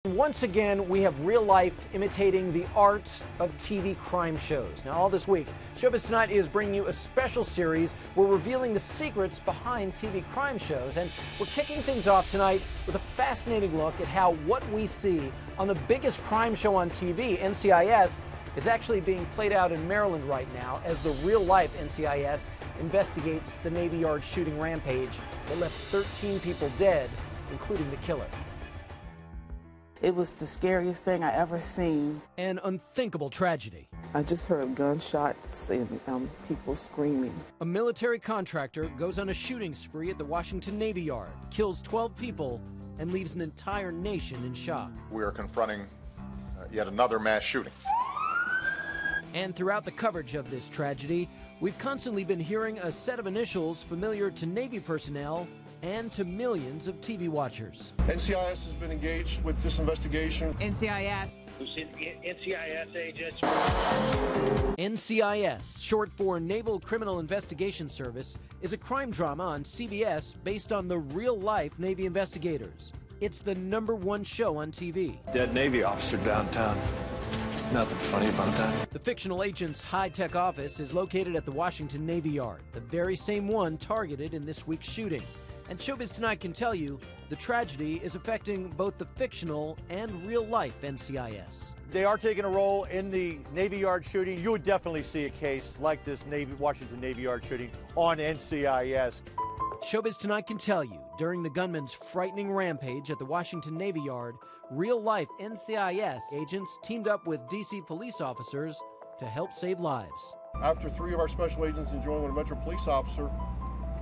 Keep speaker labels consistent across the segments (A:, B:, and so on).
A: Once again, we have real life imitating the art of TV crime shows. Now, all this week, Showbiz Tonight is bringing you a special series. We're revealing the secrets behind TV crime shows, and we're kicking things off tonight with a fascinating look at how what we see on the biggest crime show on TV, NCIS, is actually being played out in Maryland right now as the real-life NCIS investigates the Navy Yard shooting rampage that left 13 people dead, including the killer.
B: It was the scariest thing I ever seen.
A: An unthinkable tragedy.
B: I just heard gunshots and people screaming.
A: A military contractor goes on a shooting spree at the Washington Navy Yard, kills 12 people, and leaves an entire nation in shock.
C: We are confronting yet another mass shooting.
A: And throughout the coverage of this tragedy, we've constantly been hearing a set of initials familiar to Navy personnel and to millions of TV watchers.
D: NCIS has been engaged with this investigation.
E: NCIS.
F: NCIS agents.
A: NCIS, short for Naval Criminal Investigation Service, is a crime drama on CBS based on the real-life Navy investigators. It's the #1 show on TV.
G: Dead Navy officer downtown. Nothing funny about that.
A: The fictional agent's high-tech office is located at the Washington Navy Yard, the very same one targeted in this week's shooting. And Showbiz Tonight can tell you the tragedy is affecting both the fictional and real-life NCIS.
H: They are taking a role in the Navy Yard shooting. You would definitely see a case like this Washington Navy Yard shooting on NCIS.
A: Showbiz Tonight can tell you, during the gunman's frightening rampage at the Washington Navy Yard, real-life NCIS agents teamed up with D.C. police officers to help save lives.
D: After 3 of our special agents and joined with a Metro police officer,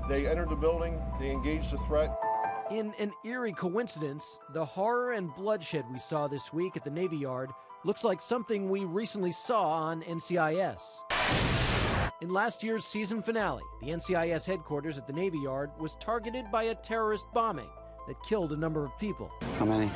D: they entered the building, they engaged the threat.
A: In an eerie coincidence, the horror and bloodshed we saw this week at the Navy Yard looks like something we recently saw on NCIS. In last year's season finale, the NCIS headquarters at the Navy Yard was targeted by a terrorist bombing that killed a number of people.
G: How many?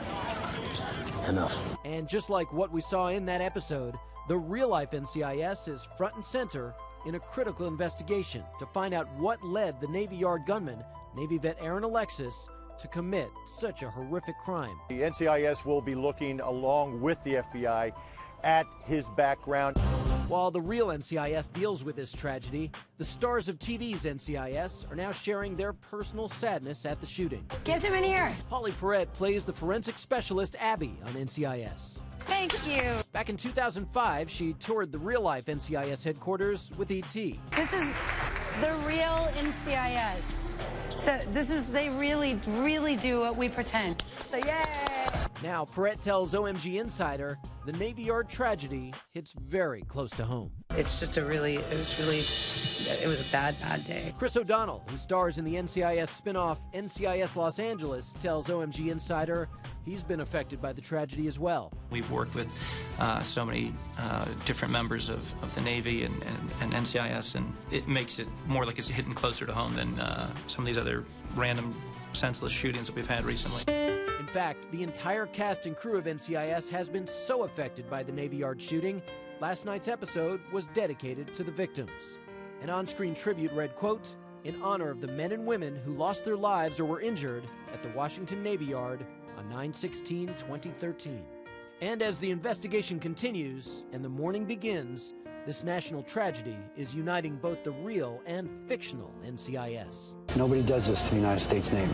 G: Enough.
A: And just like what we saw in that episode, the real-life NCIS is front and center in a critical investigation to find out what led the Navy Yard gunman, Navy vet Aaron Alexis, to commit such a horrific crime.
H: The NCIS will be looking along with the FBI at his background.
A: While the real NCIS deals with this tragedy, the stars of TV's NCIS are now sharing their personal sadness at the shooting.
E: Get him in here.
A: Holly Perrette plays the forensic specialist Abby on NCIS.
E: Thank you.
A: Back in 2005, she toured the real-life NCIS headquarters with E.T.
E: This is the real NCIS. So they really, really do what we pretend. So yay!
A: Now, Perrette tells OMG Insider the Navy Yard tragedy hits very close to home.
I: It's just it was a bad day.
A: Chris O'Donnell, who stars in the NCIS spin-off NCIS Los Angeles, tells OMG Insider he's been affected by the tragedy as well.
J: We've worked with so many different members of the Navy and NCIS, and it makes it more like it's hitting closer to home than some of these other random, senseless shootings that we've had recently.
A: In fact, the entire cast and crew of NCIS has been so affected by the Navy Yard shooting, last night's episode was dedicated to the victims. An on-screen tribute read, quote, "In honor of the men and women who lost their lives or were injured at the Washington Navy Yard on 9/16/2013. And as the investigation continues and the mourning begins, this national tragedy is uniting both the real and fictional NCIS.
G: Nobody does this to the United States Navy.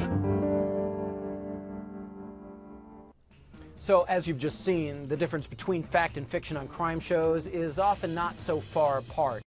A: So, as you've just seen, the difference between fact and fiction on crime shows is often not so far apart.